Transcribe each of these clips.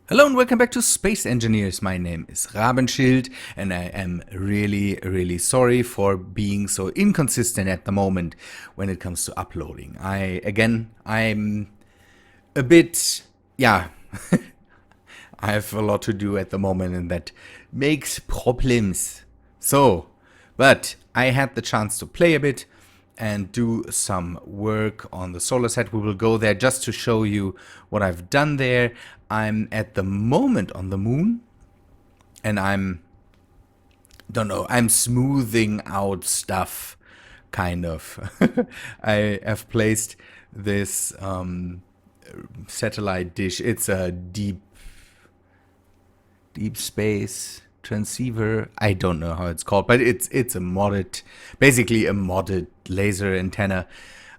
Hello and welcome back to Space Engineers. My name is Rabenschild and I am really sorry for being so inconsistent at the moment when it comes to uploading. I'm a bit, I have a lot to do at the moment and that makes problems. But I had the chance to play a bit and do some work on the solar set. We will go there just to show you what I've done there. I'm at the moment on the moon and I'm smoothing out stuff, kind of. I have placed this satellite dish. It's a deep space transceiver. I don't know how it's called, but it's basically a modded laser antenna.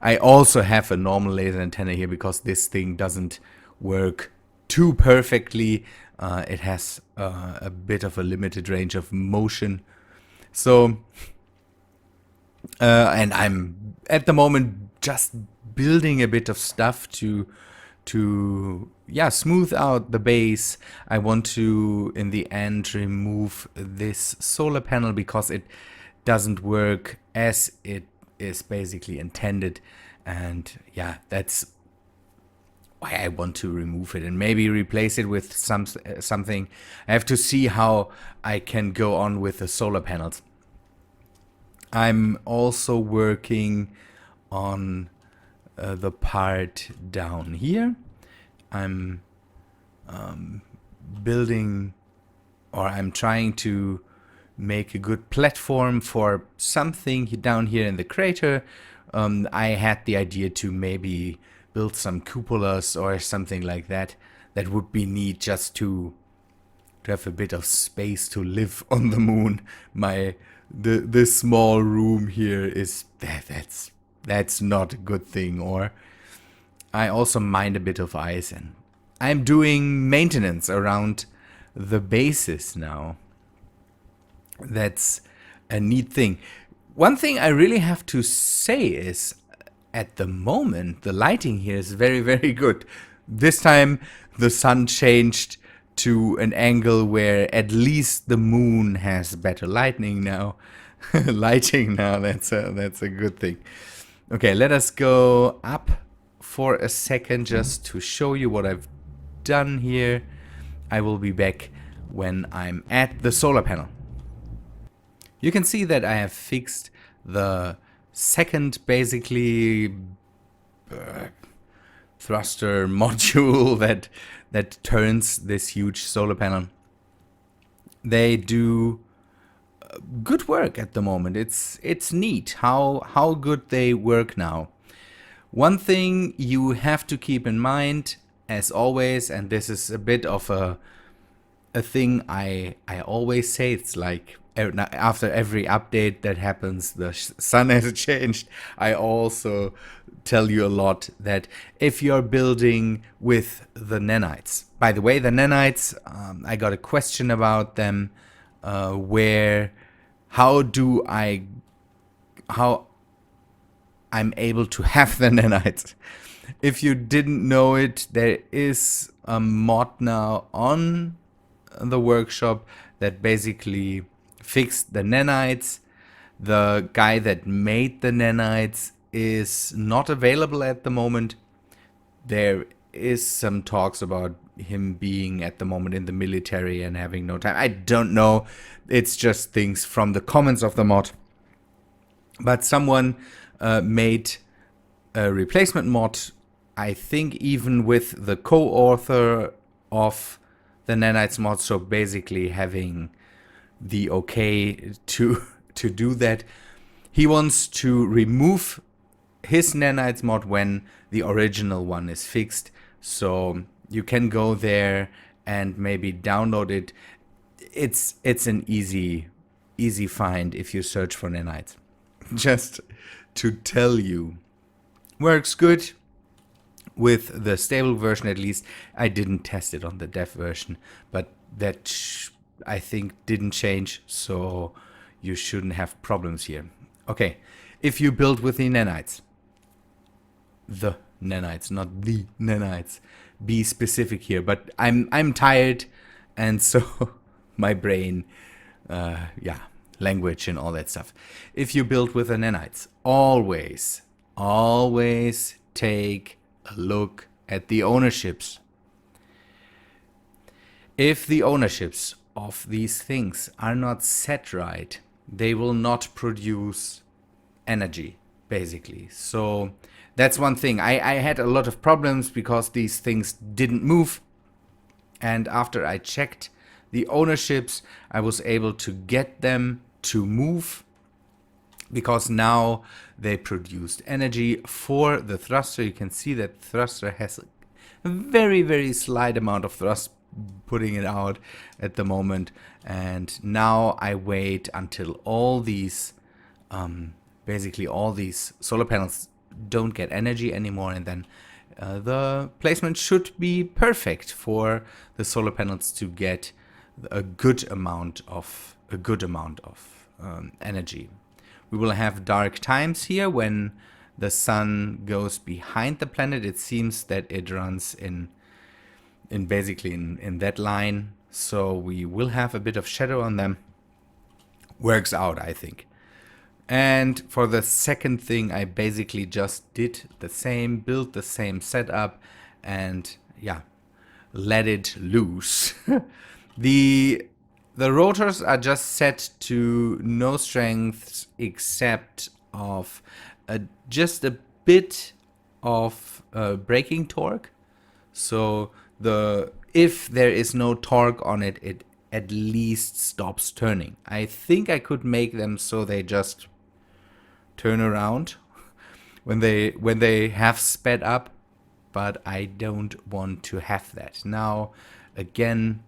I also have a normal laser antenna here because this thing doesn't work too perfectly. It has a bit of a limited range of motion. So, and I'm at the moment just building a bit of stuff to smooth out the base. I want to, in the end, remove this solar panel because it doesn't work as it is basically intended. And yeah, that's why I want to remove it and maybe replace it with something. I have to see how I can go on with the solar panels. I'm also working on the part down here. I'm building, or I'm trying to make a good platform for something down here in the crater. I had the idea to maybe build some cupolas or something like that. That would be neat, just to have a bit of space to live on the moon. This small room here is that's not a good thing. Or I also mined a bit of ice and I'm doing maintenance around the bases now. That's a neat thing. One thing I really have to say is, at the moment, the lighting here is very good. This time the sun changed to an angle where at least the moon has better lighting now. Lighting now, that's a good thing. Okay, let us go up for a second just to show you what I've done here. I will be back when I'm at the solar panel. You can see that I have fixed the second, basically, thruster module that turns this huge solar panel. They do good work at the moment. It's neat how good they work now. One thing you have to keep in mind, as always, and this is a bit of a thing I always say, it's like after every update that happens, the sun has changed. I also tell you a lot that if you're building with the nanites, by the way, the nanites, I got a question about them, how I'm able to have the nanites. If you didn't know it, there is a mod now on the workshop that basically fixed the nanites. The guy that made the nanites is not available at the moment. There is some talks about him being at the moment in the military and having no time. I don't know. It's just things from the comments of the mod. But someone made a replacement mod, I think even with the co-author of the nanites mod, so basically having the okay to do that. He wants to remove his nanites mod when the original one is fixed, so you can go there and maybe download it. It's an easy find if you search for nanites. Just to tell you, works good with the stable version, at least. I didn't test it on the dev version, but that I think didn't change, so you shouldn't have problems here. Okay, if you build with the nanites, not the nanites, be specific here, but I'm tired, and so my brain, yeah, language and all that stuff. If you build with the nanites, always take a look at the ownerships. If the ownerships of these things are not set right, they will not produce energy, basically. So that's one thing. I had a lot of problems because these things didn't move. And after I checked the ownerships, I was able to get them to move, because now they produced energy for the thruster. You can see that thruster has a very, very slight amount of thrust putting it out at the moment. And now I wait until all these, basically all these solar panels don't get energy anymore, and then the placement should be perfect for the solar panels to get a good amount of energy. We will have dark times here when the sun goes behind the planet. It seems that it runs in that line, so we will have a bit of shadow on them. Works out, I think. And for the second thing, I basically just did the same, built the same setup, and yeah, let it loose. The rotors are just set to no strengths except of just a bit of braking torque. So if there is no torque on it, it at least stops turning. I think I could make them so they just turn around when they have sped up, but I don't want to have that. Now, again,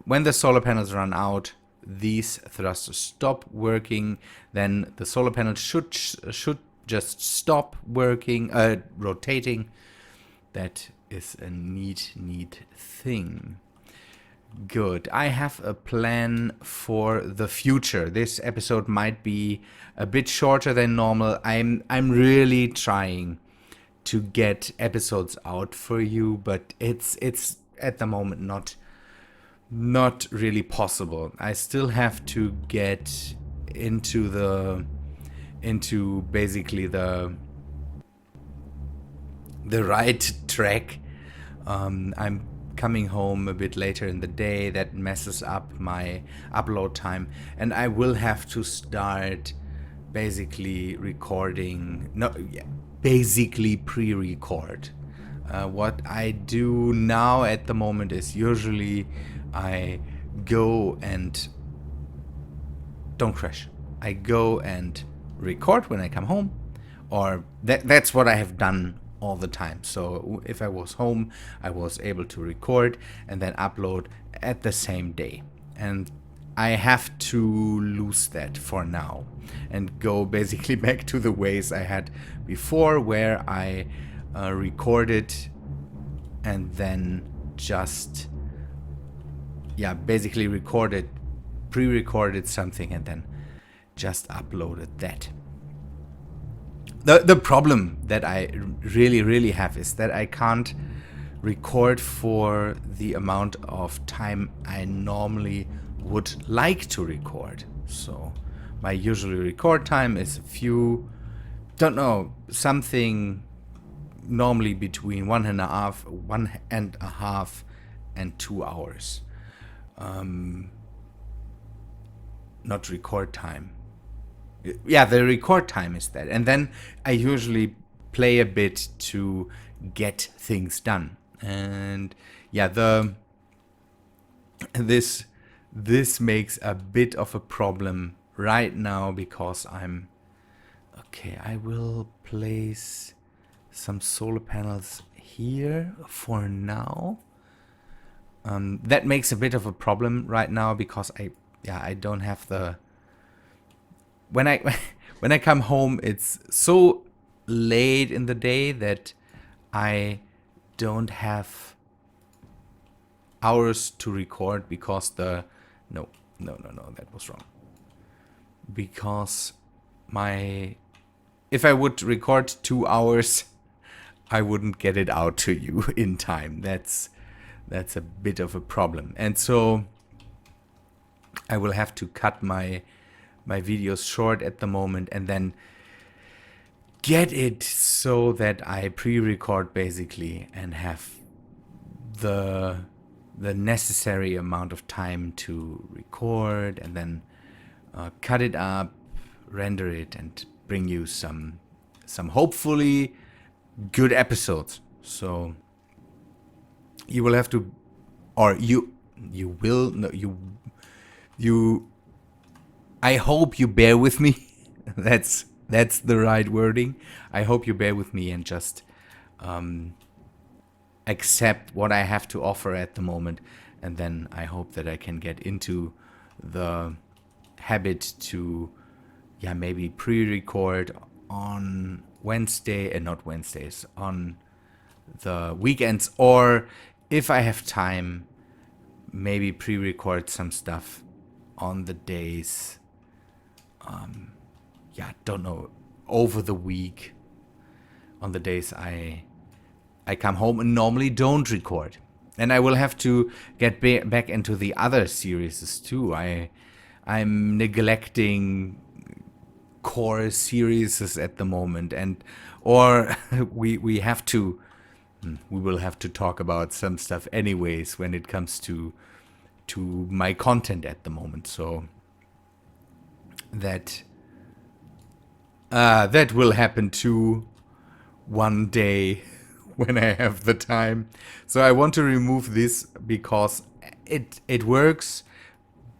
when the solar panels run out, these thrusters stop working. Then the solar panels should just stop working, rotating. That is a neat thing. Good. I have a plan for the future. This episode might be a bit shorter than normal. I'm really trying to get episodes out for you, but it's at the moment not really possible. I still have to get into basically the right track. I'm coming home a bit later in the day. That messes up my upload time, and I will have to start basically recording. Basically pre-record. What I do now at the moment is usually I go and don't crash. I go and record when I come home, or that's what I have done all the time. So if I was home, I was able to record and then upload at the same day. And I have to lose that for now and go basically back to the ways I had before, where I recorded and then just basically pre-recorded something and then just uploaded that. The problem that I really have is that I can't record for the amount of time I normally would like to record. So my usual record time is something normally between one and a half and 2 hours. Not record time. Yeah, the record time is that. And then I usually play a bit to get things done. And yeah, this makes a bit of a problem right now because I will place some solar panels here for now. That makes a bit of a problem right now because I don't have the... When I come home, it's so late in the day that I don't have hours to record because no, that was wrong. Because if I would record 2 hours, I wouldn't get it out to you in time. That's a bit of a problem. And so I will have to cut my videos short at the moment and then get it so that I pre-record basically and have the necessary amount of time to record and then cut it up, render it, and bring you some hopefully good episodes. So you will have to, or you will, no, you I hope you bear with me. That's the right wording. I hope you bear with me and just accept what I have to offer at the moment, and then I hope that I can get into the habit to maybe pre-record on Wednesday and not Wednesdays, on the weekends, or if I have time, maybe pre-record some stuff on the days, don't know, over the week, on the days I come home and normally don't record. And I will have to get back into the other series too. I'm neglecting core series at the moment, or we will have to talk about some stuff anyways when it comes to my content at the moment. So that will happen too one day when I have the time. So I want to remove this because it works,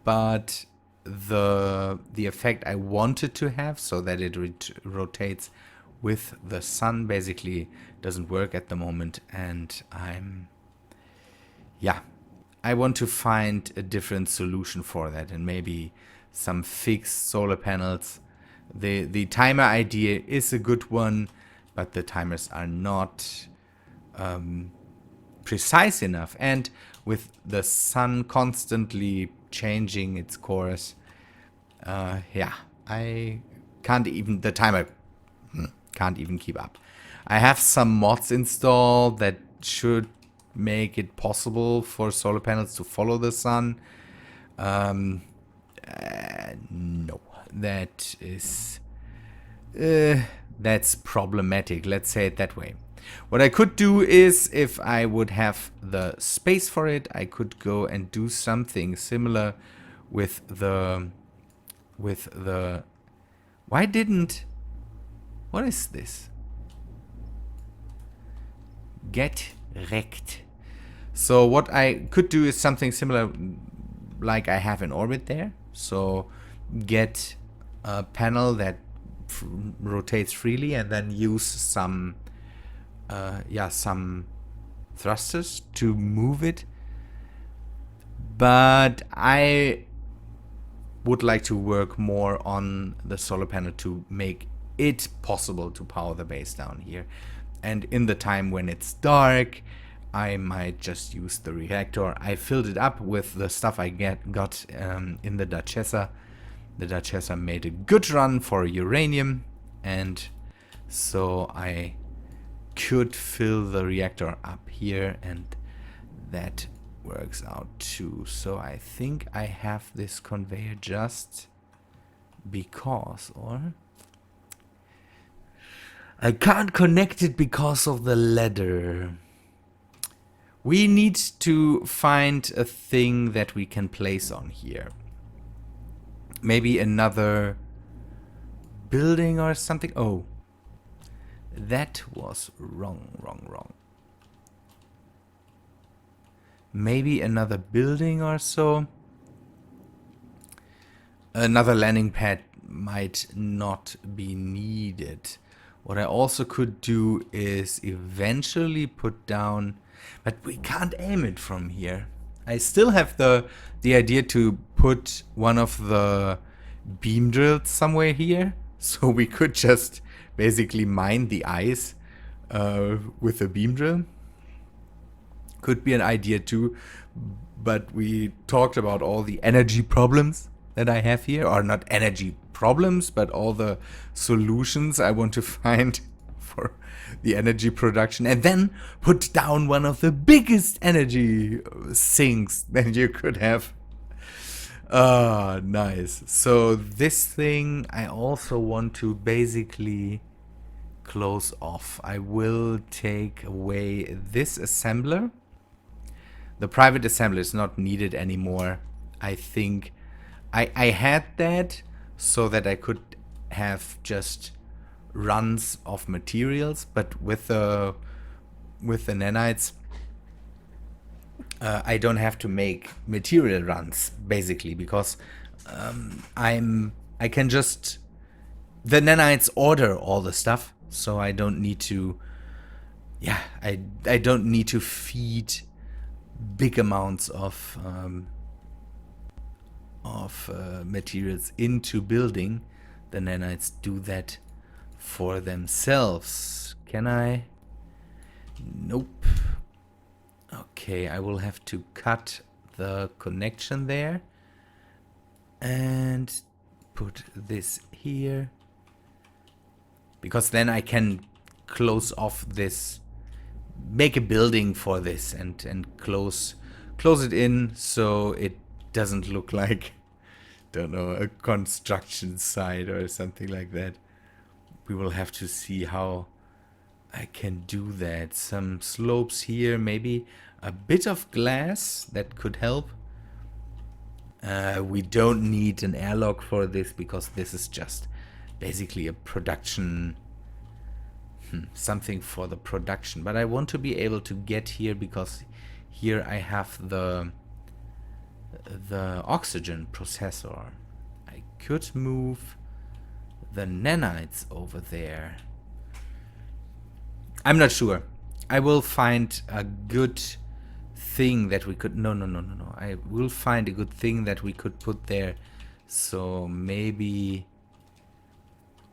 but the effect I wanted to have, so that it rotates with the sun, basically doesn't work at the moment. And I want to find a different solution for that, and maybe some fixed solar panels. The timer idea is a good one, but the timers are not precise enough. And with the sun constantly changing its course, I can't even, the timer can't even keep up. I have some mods installed that should make it possible for solar panels to follow the sun. No, that's problematic. Let's say it that way. What I could do is, if I would have the space for it, I could go and do something similar with the what is this? Get wrecked. So what I could do is something similar like I have in orbit there. So get a panel that rotates freely, and then use some thrusters to move it. But I would like to work more on the solar panel to make it possible to power the base down here. And in the time when it's dark, I might just use the reactor. I filled it up with the stuff I got in the Duchessa. The Duchessa made a good run for uranium, and so I could fill the reactor up here, and that works out too. So I think I have this conveyor just because, or I can't connect it because of the ladder. We need to find a thing that we can place on here. Maybe another building or something. Oh, that was wrong. Maybe another building or so. Another landing pad might not be needed. What I also could do is eventually put down, but we can't aim it from here. I still have the idea to put one of the beam drills somewhere here, so we could just basically mine the ice with a beam drill. Could be an idea too, but we talked about all the energy problems that I have here, or not energy problems, but all the solutions I want to find for the energy production, and then put down one of the biggest energy sinks that you could have. Ah, nice. So this thing I also want to basically close off. I will take away this assembler. The private assembler is not needed anymore. I think I had that so that I could have just runs of materials, but with the nanites, I don't have to make material runs basically, because I can just, the nanites order all the stuff, so I don't need to, yeah, I don't need to feed big amounts of materials into building. The nanites do that for themselves. Can I? Nope. Okay, I will have to cut the connection there and put this here, because then I can close off this, make a building for this, and close it in so it doesn't look like, don't know, a construction site or something like that. We will have to see how I can do that. Some slopes here, maybe a bit of glass that could help. We don't need an airlock for this, because this is just basically a production, something for the production. But I want to be able to get here, because here I have the oxygen processor. I could move the nanites over there. I'm not sure. I will find a good thing that we could, no. I will find a good thing that we could put there. So maybe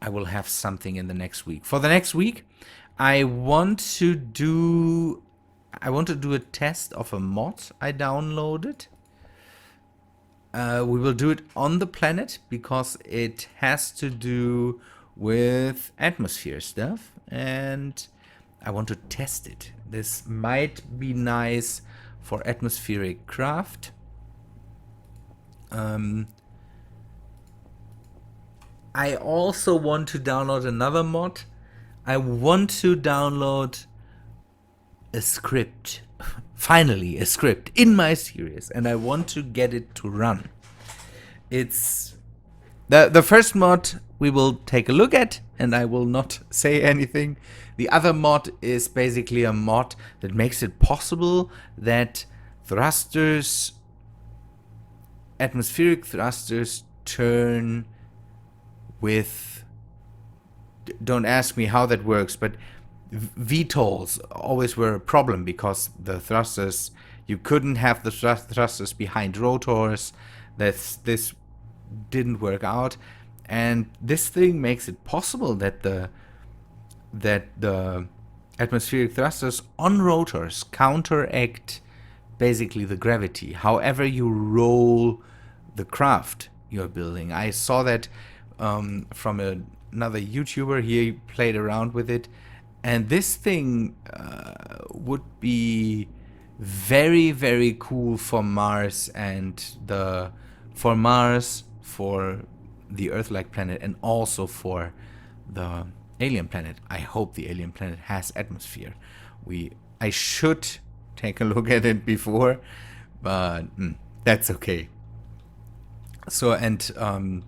I will have something in the next week. For the next week, I want to do a test of a mod I downloaded. We will do it on the planet, because it has to do with atmosphere stuff, and I want to test it. This might be nice for atmospheric craft. I also want to download another mod. I want to download a script. Finally, a script in my series, and I want to get it to run. It's the first mod we will take a look at, and I will not say anything. The other mod is basically a mod that makes it possible that thrusters, atmospheric thrusters, turn with, don't ask me how that works, but VTOLs always were a problem, because the thrusters, you couldn't have the thrusters behind rotors. This didn't work out, and this thing makes it possible that the atmospheric thrusters on rotors counteract basically the gravity, however you roll the craft you're building. I saw that from another YouTuber. He played around with it, and this thing would be very, very cool for Mars, and for the Earth-like planet, and also for the alien planet. I hope the alien planet has atmosphere. I should take a look at it before, but that's okay. So, and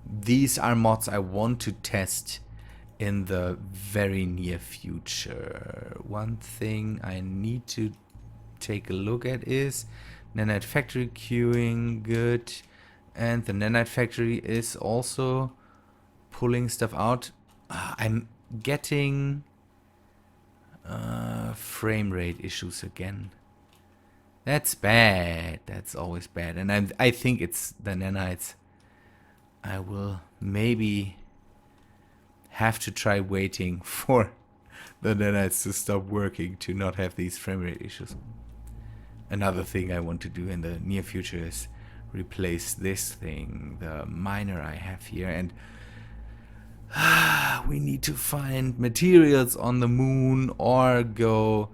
these are mods I want to test in the very near future. One thing I need to take a look at is nanite factory queuing, good. And the nanite factory is also pulling stuff out. I'm getting frame rate issues again. That's bad. That's always bad. And I think it's the nanites. I will maybe have to try waiting for the nanites to stop working to not have these frame rate issues. Another thing I want to do in the near future is replace this thing, the miner I have here. And We need to find materials on the moon or go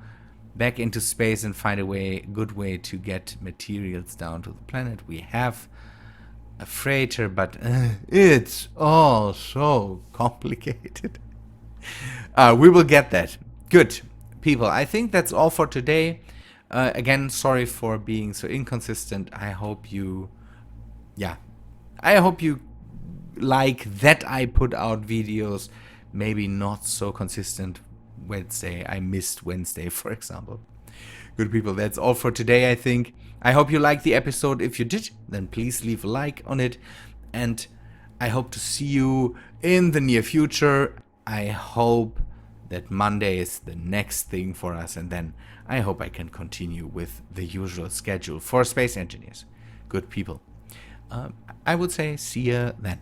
back into space and find a good way to get materials down to the planet. We have a freighter, but it's all so complicated. We will get that. Good, people. I think that's all for today. Again, sorry for being so inconsistent. I hope you like that I put out videos, maybe not so consistent Wednesday. I missed Wednesday, for example. Good people, that's all for today, I think. I hope you liked the episode. If you did, then please leave a like on it. And I hope to see you in the near future. I hope that Monday is the next thing for us. And then I hope I can continue with the usual schedule for space engineers. Good people. I would say see ya then.